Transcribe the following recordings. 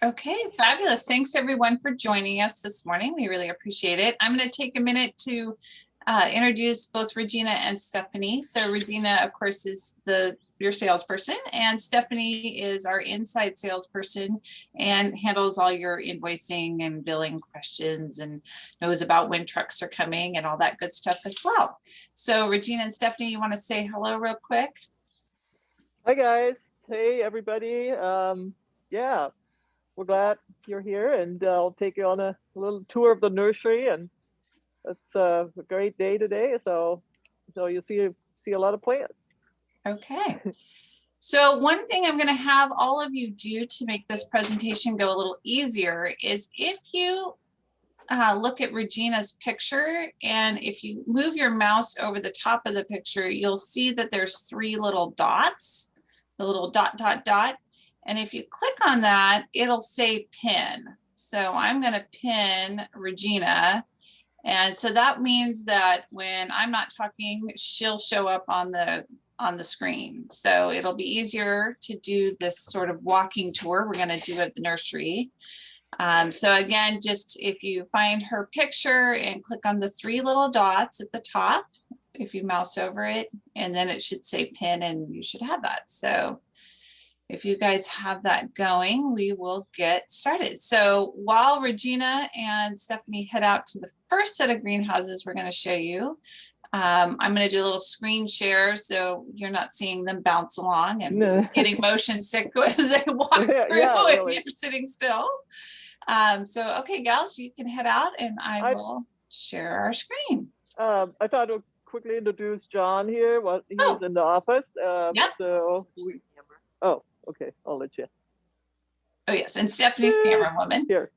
Okay, fabulous. Thanks everyone for joining us this morning. We really appreciate it. I'm going to take a minute to introduce both Regina and Stephanie. So Regina, of course, is your salesperson, and Stephanie is our inside salesperson and handles all your invoicing and billing questions and knows about when trucks are coming and all that good stuff as well. So Regina and Stephanie, you want to say hello real quick? Hi guys. Hey everybody. Yeah, we're glad you're here, and I'll take you on a little tour of the nursery. And it's a great day today, so you see a lot of plants. Okay. So one thing I'm going to have all of you do to make this presentation go a little easier is if you look at Regina's picture, and if you move your mouse over the top of the picture, you'll see that there's 3 little dots, the little dot, dot, dot. And if you click on that, it'll say pin. So I'm going to pin Regina. And so that means that when I'm not talking, she'll show up on the screen. So it'll be easier to do this sort of walking tour we're going to do at the nursery. So again, just if you find her picture and click on the 3 little dots at the top, if you mouse over it, and then it should say pin, and you should have that. So if you guys have that going, we will get started. So while Regina and Stephanie head out to the first set of greenhouses we're going to show you, I'm going to do a little screen share so you're not seeing them bounce along and getting motion sick as they walk through Really. and you're sitting still. So, okay, gals, you can head out and I will share our screen. I thought I'd quickly introduce John here. He's in the office. Yep. Oh, okay, I'll let you. Oh yes, and Stephanie's camera woman. Here.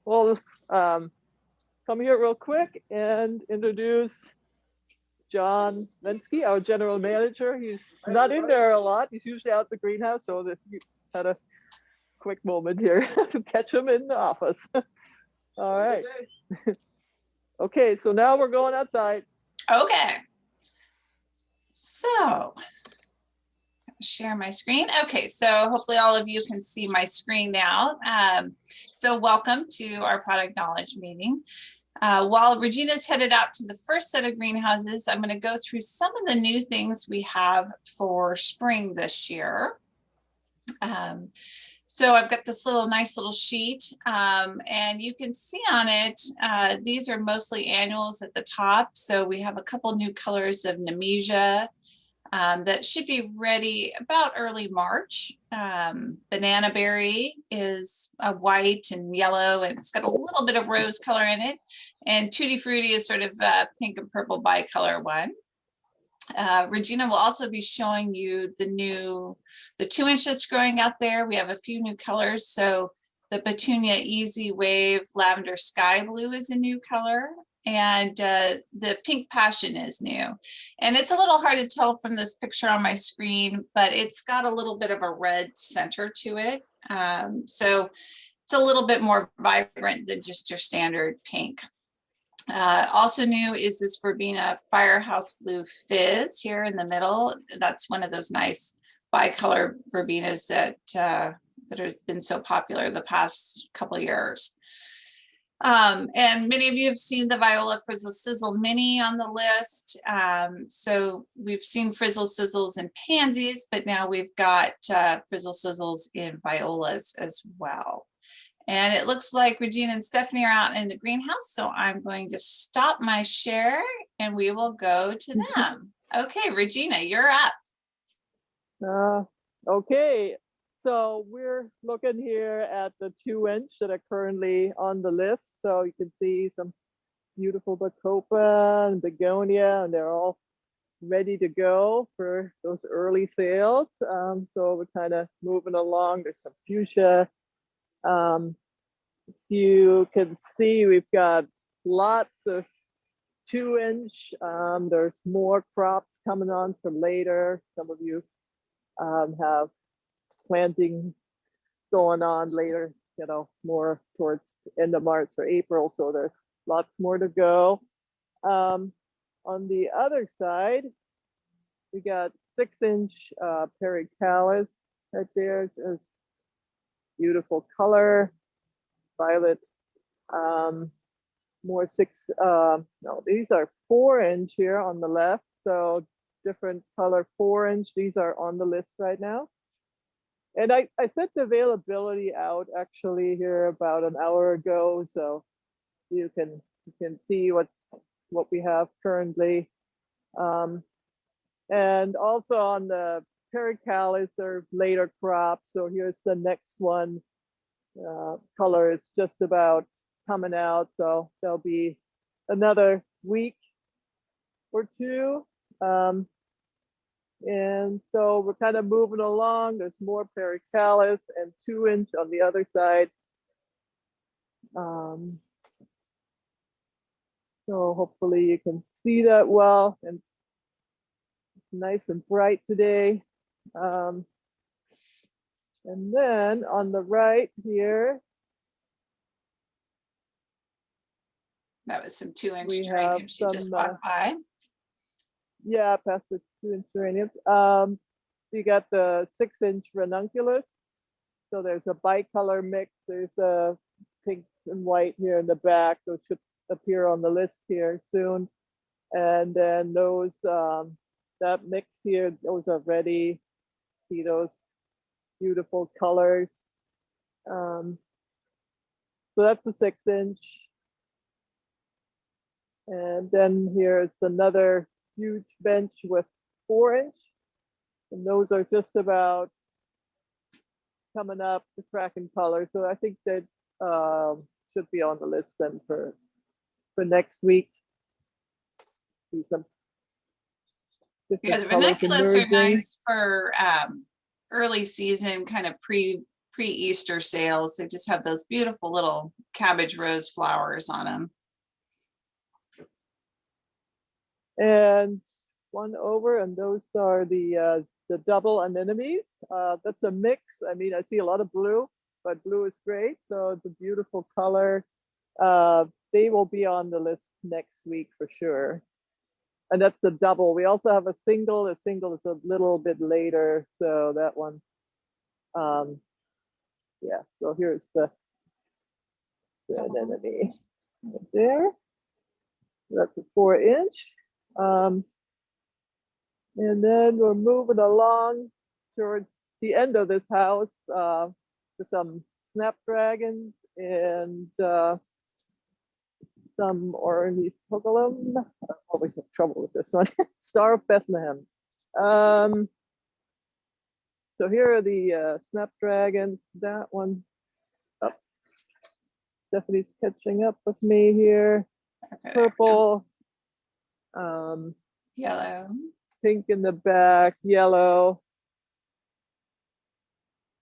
Well, come here real quick and introduce John Lensky, our general manager. He's not in there a lot. He's usually out the greenhouse, so that you had a quick moment here to catch him in the office. All right. Okay, so now we're going outside. Okay. So share my screen. Okay, so hopefully all of you can see my screen now. So welcome to our product knowledge meeting. While Regina's headed out to the first set of greenhouses, I'm going to go through some of the new things we have for spring this year. So I've got this nice little sheet, and you can see on it, these are mostly annuals at the top. So we have a couple new colors of Nemesia that should be ready about early March. Banana Berry is a white and yellow, and it's got a little bit of rose color in it. And Tutti Frutti is sort of a pink and purple bicolor one. Regina will also be showing you the 2-inch that's growing out there. We have a few new colors. So the Petunia Easy Wave Lavender Sky Blue is a new color, and the Pink Passion is new. And it's a little hard to tell from this picture on my screen, but it's got a little bit of a red center to it. So it's a little bit more vibrant than just your standard pink. Also new is this Verbena Firehouse Blue Fizz here in the middle. That's one of those nice bicolor verbenas that have been so popular the past couple of years. And many of you have seen the Viola Frizzle Sizzle Mini on the list. So we've seen Frizzle Sizzles in pansies, but now we've got Frizzle Sizzles in violas as well. And it looks like Regina and Stephanie are out in the greenhouse, so I'm going to stop my share and we will go to them. Okay, Regina, you're up. Okay, so we're looking here at the 2-inch that are currently on the list. So you can see some beautiful Bacopa and Begonia, and they're all ready to go for those early sales. So we're kind of moving along. There's some fuchsia. You can see we've got lots of 2-inch. There's more crops coming on for later. Some of you have planting going on later, more towards the end of March or April. So there's lots more to go. On the other side, we got 6-inch Pericalis right there. There's beautiful color, violet. More no, these are 4-inch here on the left. So different color 4-inch. These are on the list right now. And I sent the availability out actually here about an hour ago. So you can see what we have currently. And also on the pericalis, they're later crops. So here's the next one. Color is just about coming out, so there'll be another week or two. And so we're kind of moving along. There's more pericalis and 2-inch on the other side. So hopefully you can see that well, and it's nice and bright today. And then on the right here, that was some 2-inch we have geraniums you just some, walked by. yeah, past the 2-inch geraniums. You got the 6-inch ranunculus. So there's a bicolor mix. There's a pink and white here in the back. Those should appear on the list here soon. And then those, that mix here, those are ready. See those beautiful colors. So that's the 6-inch. And then here's another huge bench with 4-inch. And those are just about coming up to cracking color. So I think that should be on the list then for next week. See some Yeah, the different colors ranunculus are emerging. nice for early season kind of pre-Easter sales. They just have those beautiful little cabbage rose flowers on them. And one over, and those are the double anemones. That's a mix. I mean, I see a lot of blue, but blue is great. So it's a beautiful color. They will be on the list next week for sure. And that's the double. We also have a single. The single is a little bit later. So that one, yeah. So here's the anemone right there. That's a 4-inch. And then we're moving along towards the end of this house for some snapdragons and some ornithogalum. I always have trouble with this one. Star of Bethlehem. So here are the snapdragons. That one. Oh, Stephanie's catching up with me here. Okay, Purple. yellow. Pink in the back, yellow.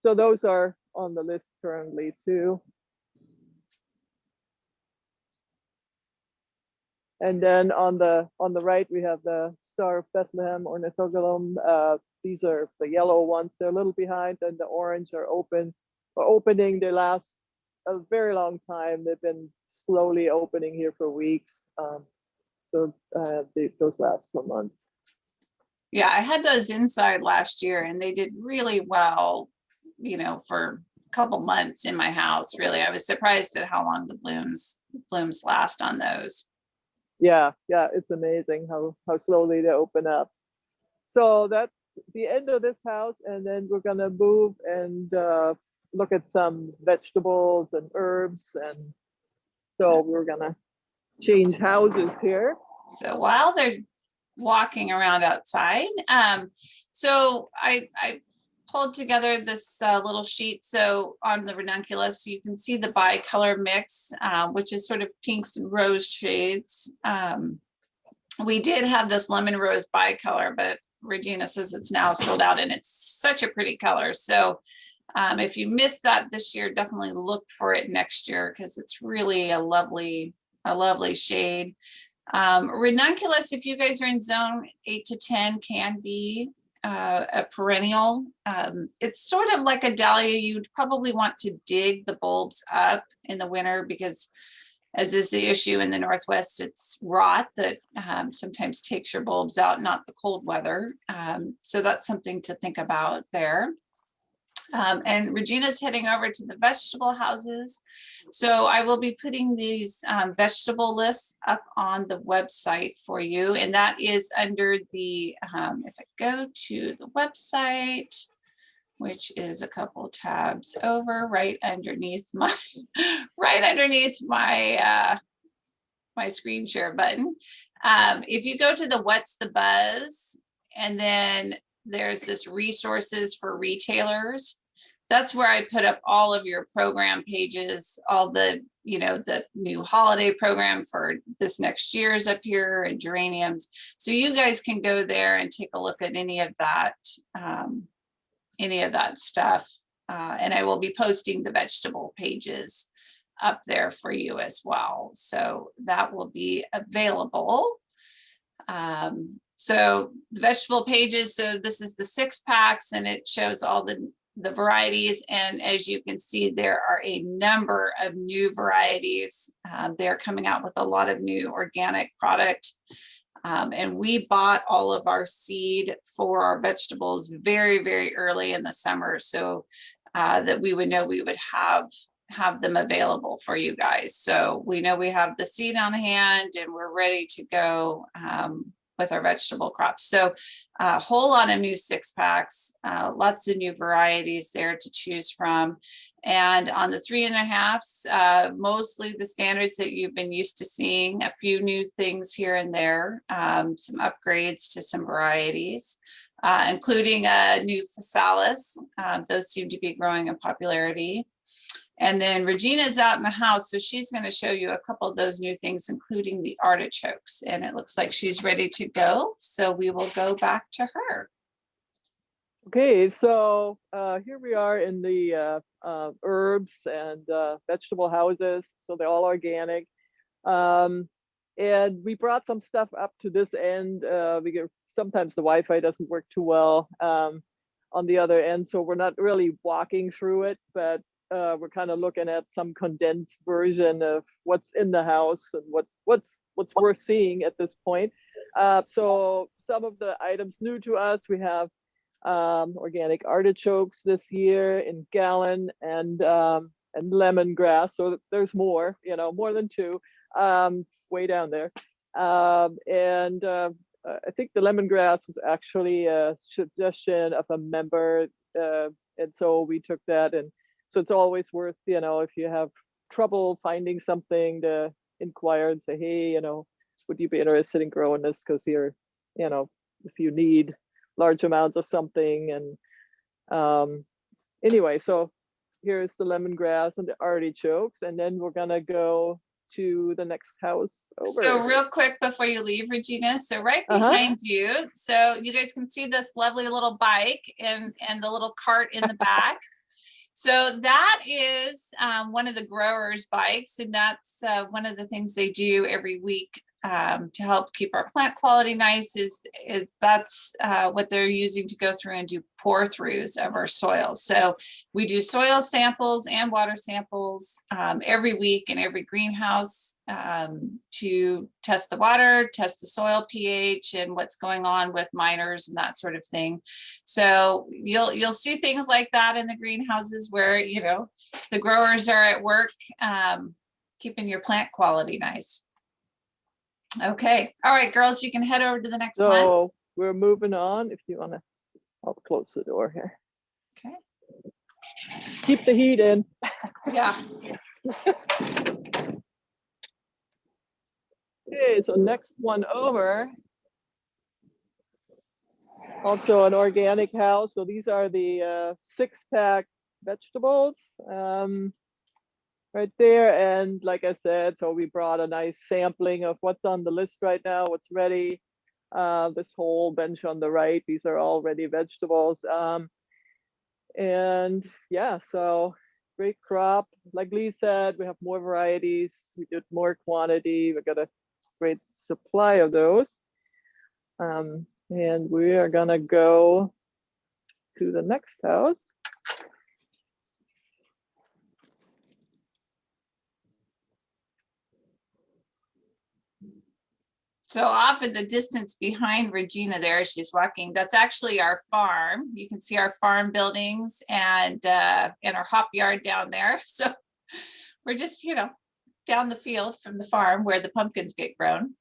So those are on the list currently too. And then on the right, we have the Star of Bethlehem ornithogalum. These are the yellow ones. They're a little behind, and the orange are opening. They last a very long time. They've been slowly opening here for weeks. So those last for months. Yeah, I had those inside last year and they did really well, you know, for a couple months in my house. Really, I was surprised at how long the blooms last on those. Yeah, it's amazing how slowly they open up. So that's the end of this house, and then we're gonna move and look at some vegetables and herbs, and so we're gonna change houses here. So while they're walking around outside, so I pulled together this little sheet. So on the ranunculus, you can see the bicolor mix, which is sort of pinks and rose shades. We did have this lemon rose bicolor, but Regina says it's now sold out, and it's such a pretty color. So if you missed that this year, definitely look for it next year because it's really a lovely shade. Ranunculus, if you guys are in zone 8 to 10, can be a perennial. It's sort of like a dahlia. You'd probably want to dig the bulbs up in the winter because, as is the issue in the Northwest, it's rot that sometimes takes your bulbs out, not the cold weather. So that's something to think about there. And Regina's heading over to the vegetable houses. So I will be putting these vegetable lists up on the website for you. And that is under the, if I go to the website, which is a couple tabs over, right underneath my, my screen share button. If you go to the What's the Buzz, and then there's this resources for retailers, that's where I put up all of your program pages, all the, you know, the new holiday program for this next year is up here, and geraniums. So you guys can go there and take a look at any of that stuff. And I will be posting the vegetable pages up there for you as well. So that will be available. So the vegetable pages, so this is the 6-packs, and it shows all the varieties. And as you can see, there are a number of new varieties. They're coming out with a lot of new organic product. And we bought all of our seed for our vegetables very, very early in the summer, so that we would know we would have them available for you guys. So we know we have the seed on hand, and we're ready to go with our vegetable crops. So a whole lot of new 6-packs, lots of new varieties there to choose from. And on the 3.5s, mostly the standards that you've been used to seeing, a few new things here and there, some upgrades to some varieties, including a new physalis. Those seem to be growing in popularity. And then Regina's out in the house, so she's going to show you a couple of those new things, including the artichokes. And it looks like she's ready to go. So we will go back to her. Okay, so here we are in the herbs and vegetable houses. So they're all organic. And we brought some stuff up to this end because sometimes the Wi-Fi doesn't work too well on the other end. So we're not really walking through it, but we're kind of looking at some condensed version of what's in the house and what's worth seeing at this point. So some of the items new to us, we have organic artichokes this year in gallon, and lemongrass. So there's more, you know, more than 2, way down there. I think the lemongrass was actually a suggestion of a member, and so we took that. And so it's always worth, you know, if you have trouble finding something, to inquire and say, hey, you know, would you be interested in growing this? Because here, you know, if you need large amounts of something. And anyway, so here's the lemongrass and the artichokes, and then we're gonna go to the next house over. So real quick before you leave, Regina, so right behind you, so you guys can see this lovely little bike and the little cart in the back. So that is one of the growers' bikes, and that's one of the things they do every week to help keep our plant quality nice. Is that's what they're using to go through and do pour throughs of our soil. So we do soil samples and water samples every week in every greenhouse to test the water, test the soil pH, and what's going on with miners and that sort of thing. So you'll see things like that in the greenhouses where, you know, the growers are at work keeping your plant quality nice. Okay. All right, girls, you can head over to the next one. So we're moving on. If you want to, I'll close the door here. Okay. Keep the heat in. Yeah. Okay, so next one over. Also an organic house. So these are the 6-pack vegetables. Right there. And like I said, so we brought a nice sampling of what's on the list right now, what's ready. This whole bench on the right, these are all ready vegetables. And yeah, so great crop. Like Lee said, we have more varieties, we did more quantity, we got a great supply of those. And we are gonna go to the next house. So off in the distance behind Regina there, she's walking, that's actually our farm. You can see our farm buildings and our hop yard down there. So we're just, down the field from the farm where the pumpkins get grown.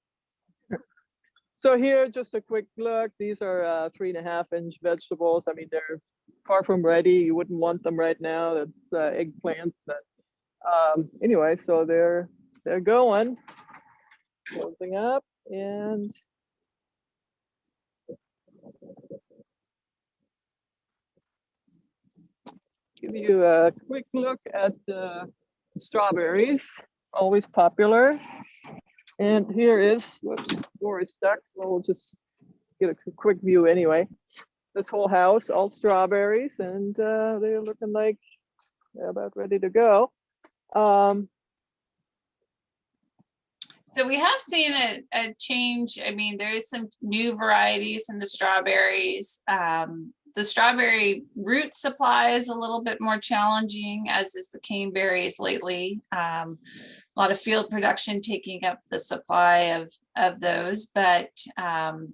So here, just a quick look. These are 3.5-inch vegetables. I mean, they're far from ready. You wouldn't want them right now. That's eggplants. But anyway, so they're going, closing up, and give you a quick look at strawberries. Always popular. And here is, whoops, door is stuck. So we'll just get a quick view anyway. This whole house, all strawberries, and they're looking like they're about ready to go. So we have seen a change. I mean, there is some new varieties in the strawberries. The strawberry root supply is a little bit more challenging, as is the caneberries lately. A lot of field production taking up the supply of those, but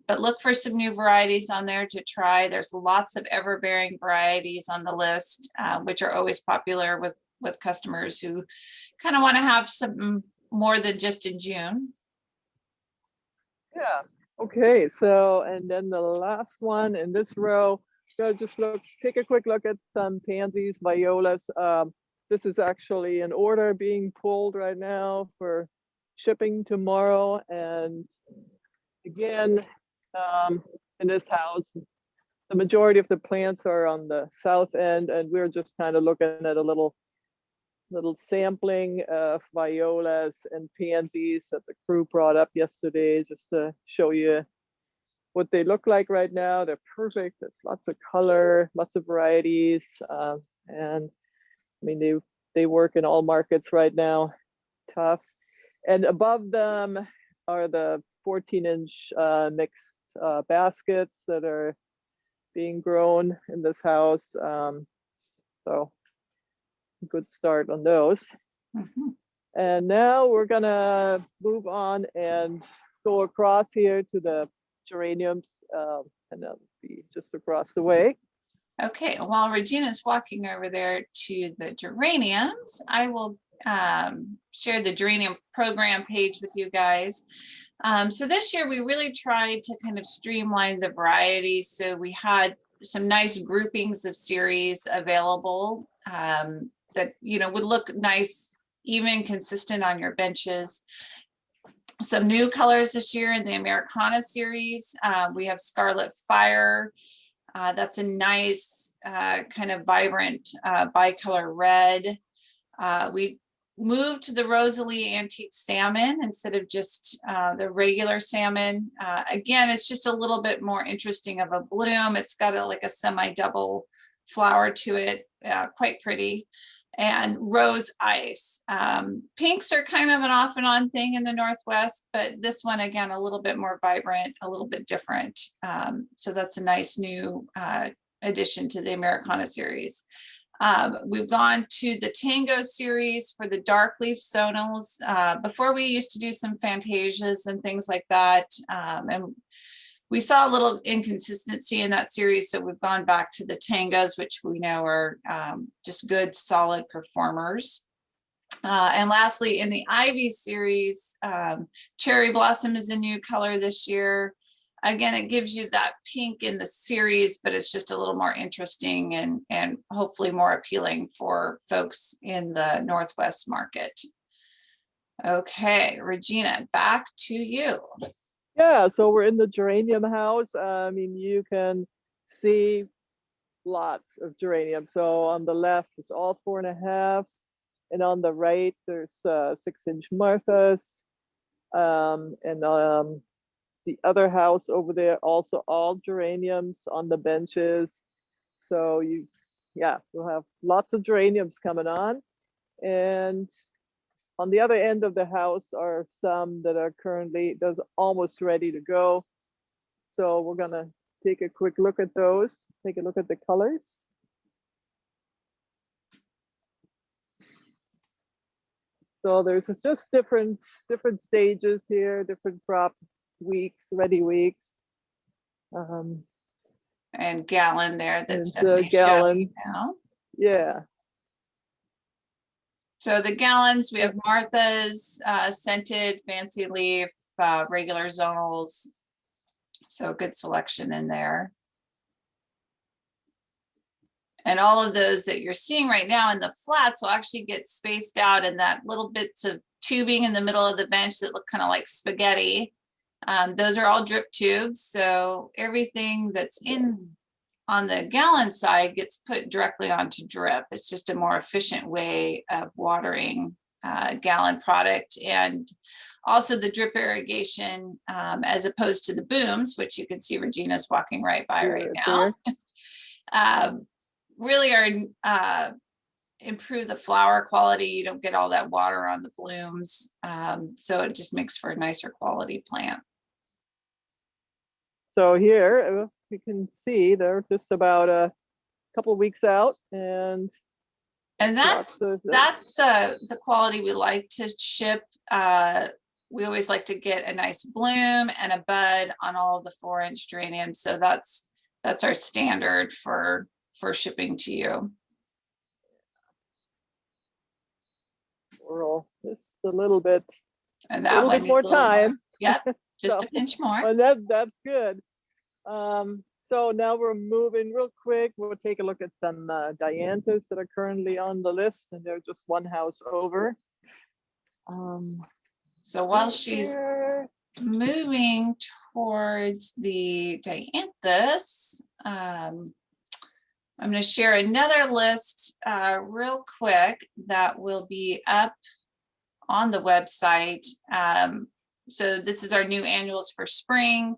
look for some new varieties on there to try. There's lots of ever-bearing varieties on the list, which are always popular with customers who kind of want to have something more than just in June. Yeah. Okay. So, and then the last one in this row, go just take a quick look at some pansies, violas. This is actually an order being pulled right now for shipping tomorrow. And again, in this house, the majority of the plants are on the south end, and we're just kind of looking at a little sampling of violas and pansies that the crew brought up yesterday, just to show you what they look like right now. They're perfect. There's lots of color, lots of varieties, and I mean they work in all markets right now. Tough. And above them are the 14-inch mixed baskets that are being grown in this house. So good start on those. Mm-hmm. And now we're gonna move on and go across here to the geraniums, and that'll be just across the way. Okay, while Regina's walking over there to the geraniums, I will share the geranium program page with you guys. So this year we really tried to kind of streamline the varieties. So we had some nice groupings of series available that would look nice, even consistent on your benches. Some new colors this year in the Americana series. We have Scarlet Fire. That's a nice kind of vibrant bicolor red. We moved to the Rosalie Antique Salmon instead of just the regular salmon. Again, it's just a little bit more interesting of a bloom. It's got like a semi-double flower to it, quite pretty. And Rose Ice. Pinks are kind of an off and on thing in the Northwest, but this one, again, a little bit more vibrant, a little bit different. So that's a nice new addition to the Americana series. We've gone to the Tango series for the dark leaf zonals. Before we used to do some Fantasias and things like that. And we saw a little inconsistency in that series, so we've gone back to the Tangas, which we know are just good, solid performers. And lastly, in the Ivy series, Cherry Blossom is a new color this year. Again, it gives you that pink in the series, but it's just a little more interesting and hopefully more appealing for folks in the Northwest market. Okay, Regina, back to you. Yeah, so we're in the geranium house. I mean, you can see lots of geranium. So on the left, it's all 4.5s. And on the right, there's 6-inch Marthas. And the other house over there, also all geraniums on the benches. So you'll have lots of geraniums coming on. And on the other end of the house are some that are those almost ready to go. So we're gonna take a quick look at those, take a look at the colors. So there's just different stages here, different crop weeks, ready weeks. And gallon there, that's And definitely gallon. showing now. Yeah. So the gallons, we have Martha's, scented, fancy leaf, regular zonals. So good selection in there. And all of those that you're seeing right now in the flats will actually get spaced out in that little bits of tubing in the middle of the bench that look kind of like spaghetti. Those are all drip tubes. So everything that's in on the gallon side gets put directly onto drip. It's just a more efficient way of watering gallon product. And also the drip irrigation, as opposed to the booms, which you can see Regina's walking right by right now. Really are improve the flower quality. You don't get all that water on the blooms. So it just makes for a nicer quality plant. So here we can see they're just about a couple of weeks out, and that's the quality we like to ship. We always like to get a nice bloom and a bud on all of the 4-inch geraniums. So that's our standard for shipping to you. Swirl just a little bit, and that one bit more time. Yep, just So, a pinch more. And that's good. So now we're moving real quick. We'll take a look at some dianthus that are currently on the list, and they're just one house over. So while she's moving towards the dianthus, I'm going to share another list real quick that will be up on the website. So this is our new annuals for spring.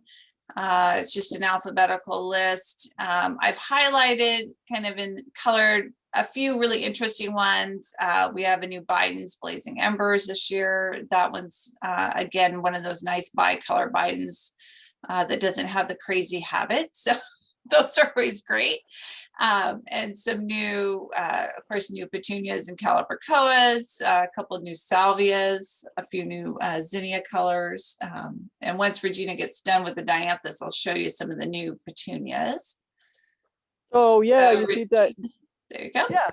It's just an alphabetical list. I've highlighted kind of in colored a few really interesting ones. We have a new Biden's Blazing Embers this year. That one's, again, one of those nice bicolor Bidens that doesn't have the crazy habit. So those are always great. And some new, of course, new petunias and calibrachoas, a couple of new salvias, a few new zinnia colors. And once Regina gets done with the dianthus, I'll show you some of the new petunias. Oh yeah, you see that. There you go. Yeah,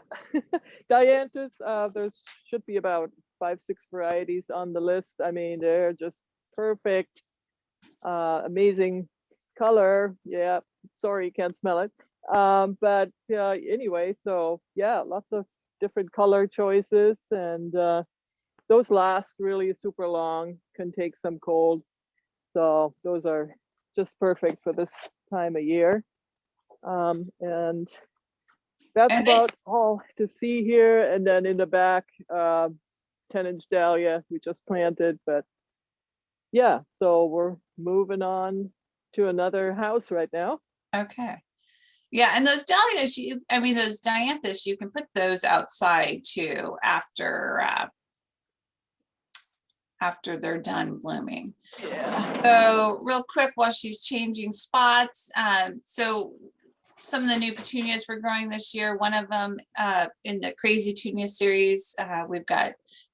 dianthus. There's should be about 5-6 varieties on the list. I mean, they're just perfect, amazing color. Yeah, sorry, you can't smell it. But anyway, so yeah, lots of different color choices, and those last really super long, can take some cold. So those are just perfect for this time of year. And that's about all to see here. And then in the back, 10-inch dahlia we just planted. But yeah, so we're moving on to another house right now. Okay. Yeah, and those dahlias, those dianthus, you can put those outside too after they're done blooming. Yeah. So real quick while she's changing spots, so some of the new petunias we're growing this year, one of them in the Crazy Tunia series, we've got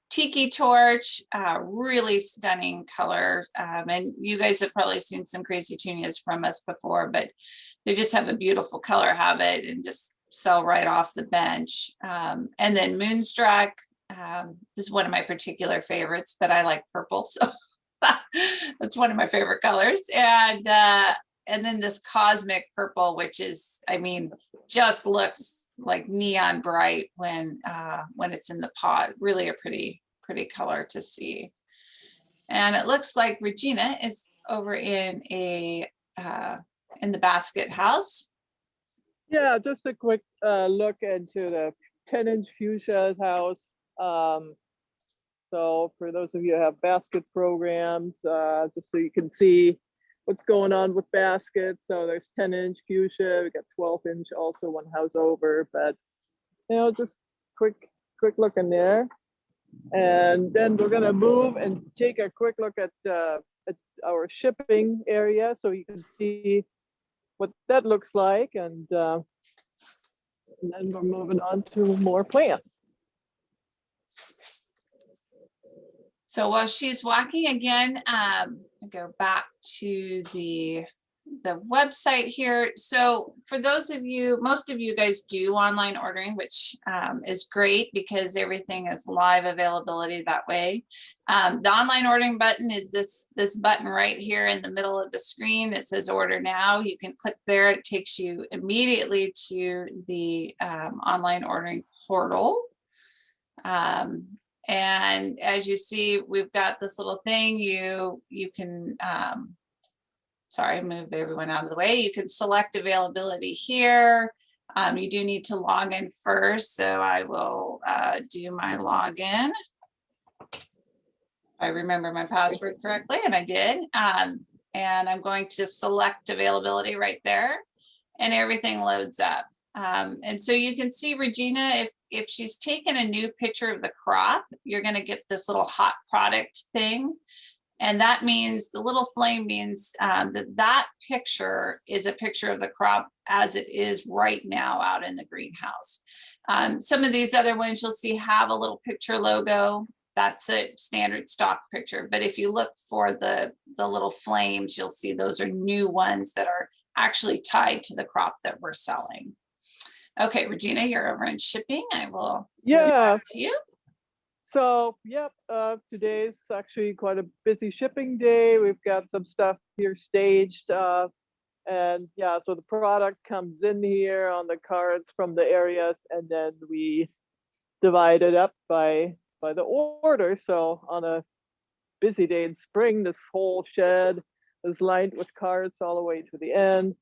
Tiki Torch, really stunning color. And you guys have probably seen some Crazy Tunias from us before, but they just have a beautiful color habit and just sell right off the bench. And then Moonstruck, this is one of my particular favorites, but I like purple, so that's one of my favorite colors. And then this Cosmic Purple, which is, just looks like neon bright when it's in the pot. Really a pretty color to see. And it looks like Regina is over in in the basket house. Yeah, just a quick look into the 10-inch fuchsia house. So for those of you who have basket programs, just so you can see what's going on with baskets. So there's 10-inch fuchsia, we got 12-inch also one house over, but just quick look in there. And then we're gonna move and take a quick look at our shipping area so you can see what that looks like, and then we're moving on to more plants. So while she's walking again, go back to the website here. So for those of you, most of you guys do online ordering, which is great because everything is live availability that way. The online ordering button is this button right here in the middle of the screen. It says order now. You can click there. It takes you immediately to the online ordering portal. And as you see, we've got this little thing. You can sorry, move everyone out of the way. You can select availability here. You do need to log in first, so I will do my login. I remember my password correctly, and I did. And I'm going to select availability right there, and everything loads up. And so you can see Regina, if she's taken a new picture of the crop, you're going to get this little hot product thing. And that means the little flame means that picture is a picture of the crop as it is right now out in the greenhouse. Some of these other ones you'll see have a little picture logo. That's a standard stock picture. But if you look for the little flames, you'll see those are new ones that are actually tied to the crop that we're selling. Okay, Regina, you're over in shipping. I will go back to you. So, yep, today's actually quite a busy shipping day. We've got some stuff here staged. And yeah, so the product comes in here on the cards from the areas, and then we divide it up by the order. So on a busy day in spring, this whole shed is lined with cards all the way to the end.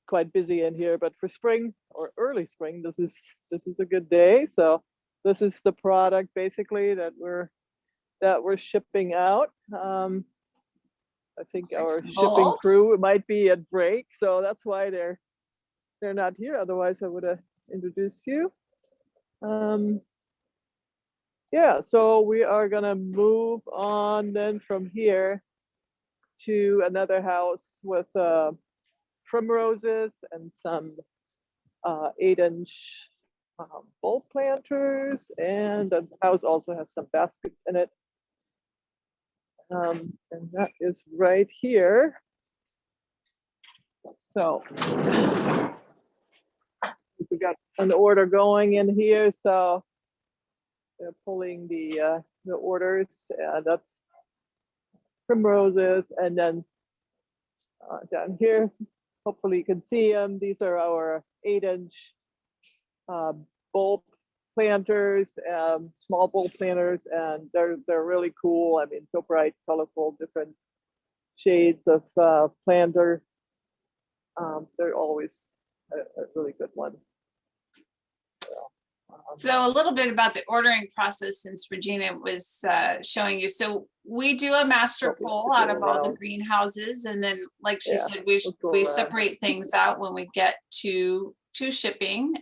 Quite busy in here, but for spring or early spring, this is a good day. So this is the product basically that we're shipping out. I think our shipping crew might be at break, so that's why they're not here. Otherwise, I would have introduced you. Yeah, so we are gonna move on then from here to another house with primroses and some 8-inch bulb planters, and the house also has some baskets in it. And that is right here. So we got an order going in here, so they're pulling the orders. That's primroses, and then down here, hopefully you can see them. These are our 8-inch bulb planters, small bulb planters, and they're really cool. I mean, so bright, colorful, different shades of planter. They're always a really good one. So a little bit about the ordering process, since Regina was showing you. So we do a master pull out of all the greenhouses, and then, like she said, we separate things out when we get to shipping.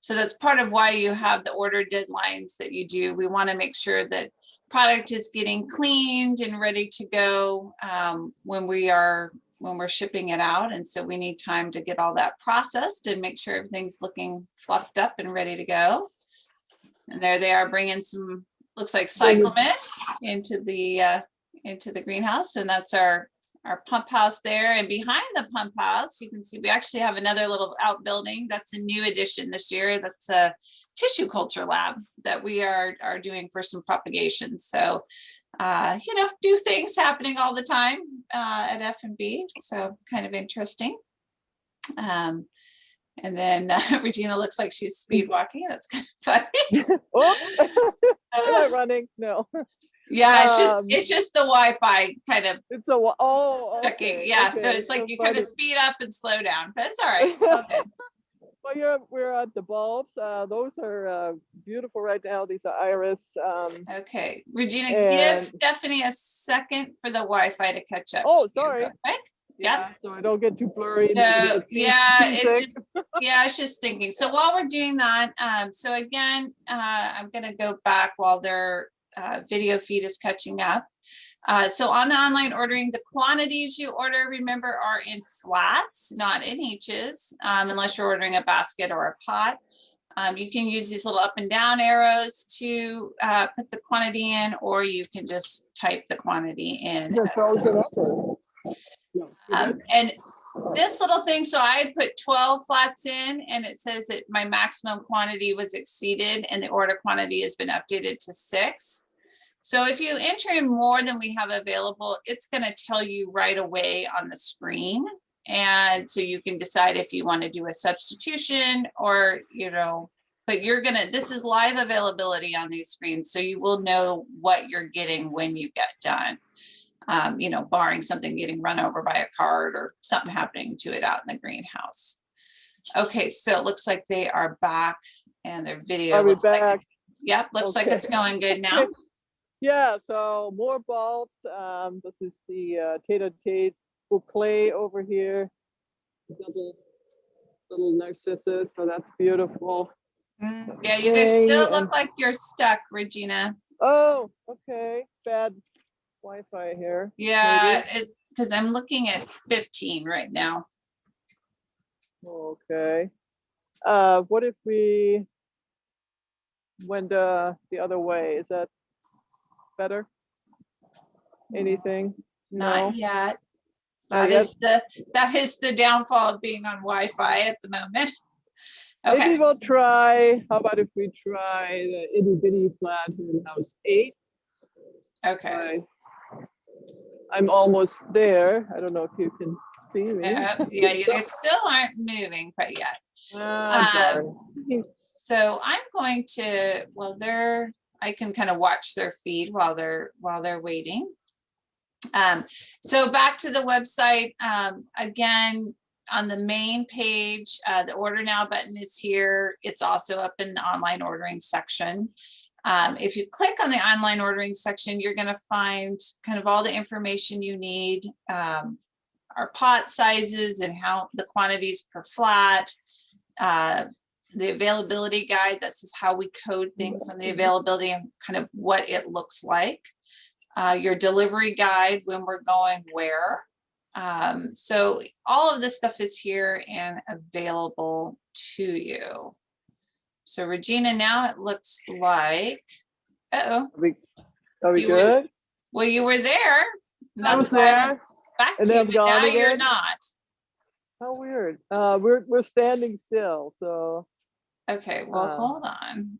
So that's part of why you have the order deadlines that you do. We want to make sure that product is getting cleaned and ready to go when we're shipping it out. And so we need time to get all that processed and make sure everything's looking fluffed up and ready to go. And there they are bringing some, looks like cyclamen into the greenhouse. And that's our pump house there. And behind the pump house, you can see we actually have another little outbuilding. That's a new addition this year. That's a tissue culture lab that we are doing for some propagation. So new things happening all the time at F&B. So kind of interesting. And then Regina looks like she's speed walking. That's kind of funny. Oh, am I running? No. Yeah, it's just the Wi-Fi kind of. It's okay. Yeah, okay. So it's like you kind of speed up and slow down, but it's all right. All good. Well, we're at the bulbs. Those are beautiful right now. These are iris. Okay, Regina, give Stephanie a second for the Wi-Fi to catch up. Oh, sorry. Yep. Yeah, so I don't get too blurry. So, it's just thinking. So while we're doing that, so again, I'm gonna go back while their video feed is catching up. So on the online ordering, the quantities you order, remember, are in flats, not in inches, unless you're ordering a basket or a pot. You can use these little up and down arrows to put the quantity in, or you can just type the quantity in. Is it frozen up or? No, you're good? And this little thing, so I put 12 flats in, and it says that my maximum quantity was exceeded and the order quantity has been updated to 6. So if you enter in more than we have available, it's going to tell you right away on the screen. And so you can decide if you want to do a substitution or, but this is live availability on these screens. So you will know what you're getting when you get done. Barring something getting run over by a cart or something happening to it out in the greenhouse. Okay, so it looks like they are back and their video Are we looks like back? Yep, looks like it's going good now. Yeah, so more bulbs. This is the Tete boucle over here. Double little narcissus, so that's beautiful. Yeah, you guys still look like you're stuck, Regina. Oh, okay. Bad Wi-Fi here. Yeah, because I'm looking at 15 right now. Okay. What if we went the other way? Is that better? Anything? Not No? yet. Not That is the downfall of being on Wi-Fi at the moment. Okay. Maybe we'll try. How about if we try the itty bitty flat in house 8? Okay. I'm almost there. I don't know if you can see me. Yeah, you guys still aren't moving quite yet. Darn. So I'm going to, I can kind of watch their feed while they're waiting. So back to the website, again, on the main page, the order now button is here. It's also up in the online ordering section. If you click on the online ordering section, you're going to find kind of all the information you need, our pot sizes and how the quantities per flat, the availability guide. This is how we code things on the availability and kind of what it looks like. Your delivery guide, when we're going where. So all of this stuff is here and available to you. So Regina, now it looks like, are we good? Well, you were there. I was there. Back And to you, then but gone now again? you're not. How weird. We're standing still, so. Okay, well, hold on.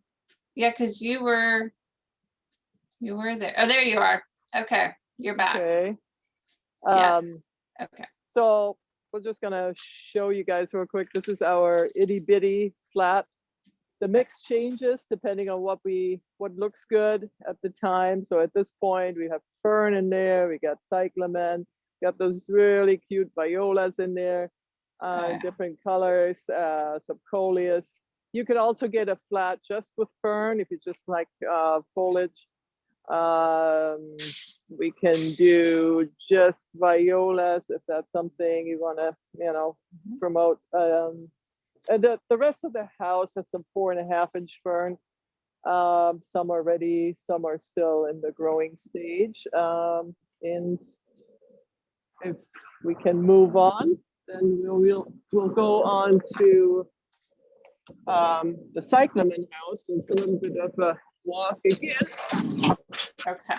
Yeah, because you were there. Oh, there you are. Okay, you're back. Okay. Yes. Okay. So we're just gonna show you guys real quick. This is our itty bitty flat. The mix changes depending on what looks good at the time. So at this point, we have fern in there. We got cyclamen. Got those really cute violas in there, different colors, some coleus. You could also get a flat just with fern if you just like foliage. We can do just violas if that's something you want to, promote. And the rest of the house has some 4.5-inch fern. Some are ready, some are still in the growing stage. And if we can move on, then we'll go on to the cyclamen house. It's a little bit of a walk again. Okay.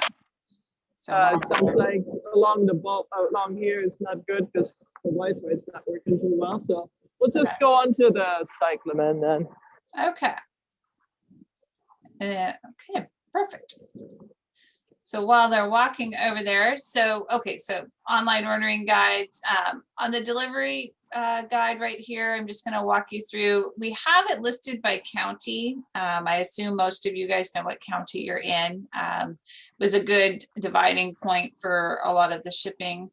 So it sounds like along here is not good because the Wi-Fi is not working too well. So we'll just go on to the cyclamen then. Okay. Okay, perfect. So while they're walking over there, so online ordering guides, on the delivery guide right here, I'm just going to walk you through. We have it listed by county. I assume most of you guys know what county you're in. It was a good dividing point for a lot of the shipping.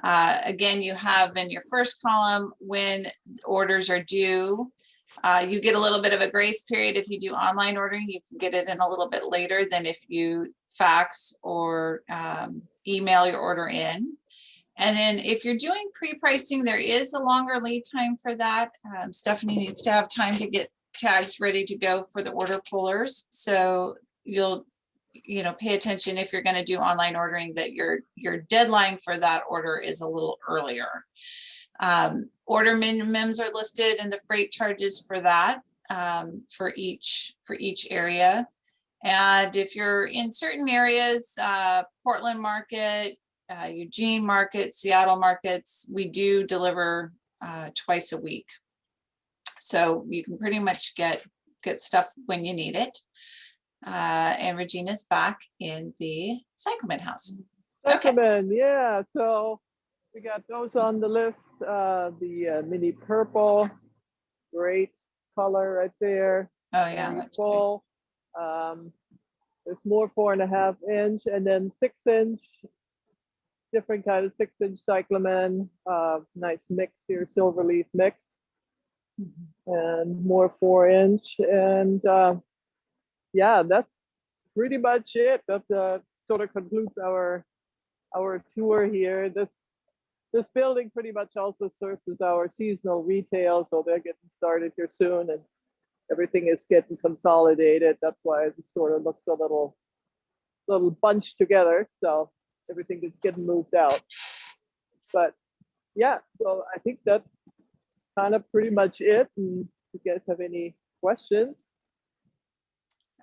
Again, you have in your first column when orders are due. You get a little bit of a grace period. If you do online ordering, you can get it in a little bit later than if you fax or email your order in. And then if you're doing pre-pricing, there is a longer lead time for that. Stephanie needs to have time to get tags ready to go for the order pullers. So you'll pay attention if you're going to do online ordering that your deadline for that order is a little earlier. Order minimums are listed and the freight charges for that. for each area. And if you're in certain areas, Portland market, Eugene market, Seattle markets, we do deliver twice a week. So you can pretty much get stuff when you need it. And Regina's back in the Cyclamen house. Cyclamen, yeah. So we got those on the list. The mini purple, great color right there. Oh yeah, Very full. There's more 4.5 inch, and then 6 inch, different kind of 6 inch cyclamen. Nice mix here, silver leaf mix, and more 4 inch. And yeah, that's pretty much it. That sort of concludes our tour here. This building pretty much also serves as our seasonal retail, so they're getting started here soon, and everything is getting consolidated. That's why it sort of looks a little bunched together. So everything is getting moved out. But yeah, so I think that's kind of pretty much it. And if you guys have any questions?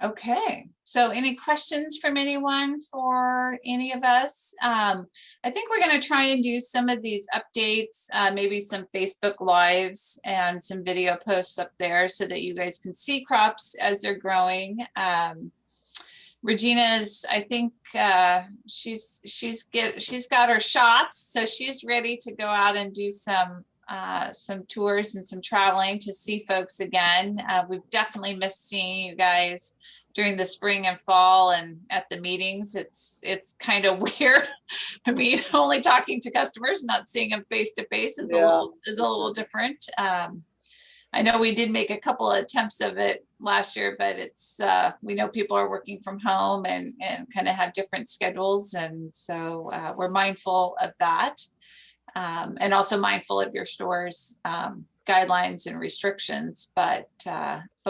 Okay, so any questions from anyone for any of us? I think we're going to try and do some of these updates, maybe some Facebook Lives and some video posts up there so that you guys can see crops as they're growing. Regina's, I think she's got her shots, so she's ready to go out and do some tours and some traveling to see folks again. We've definitely missed seeing you guys during the spring and fall and at the meetings. It's kind of weird. I mean, only talking to customers, not seeing them face to face is a little different. I know we did make a couple of attempts of it last year, but it's we know people are working from home and kind of have different schedules, and so we're mindful of that. And also mindful of your store's guidelines and restrictions, but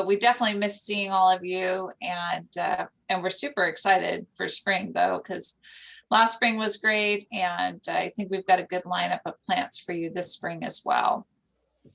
we definitely miss seeing all of you, and we're super excited for spring though, because last spring was great, and I think we've got a good lineup of plants for you this spring as well.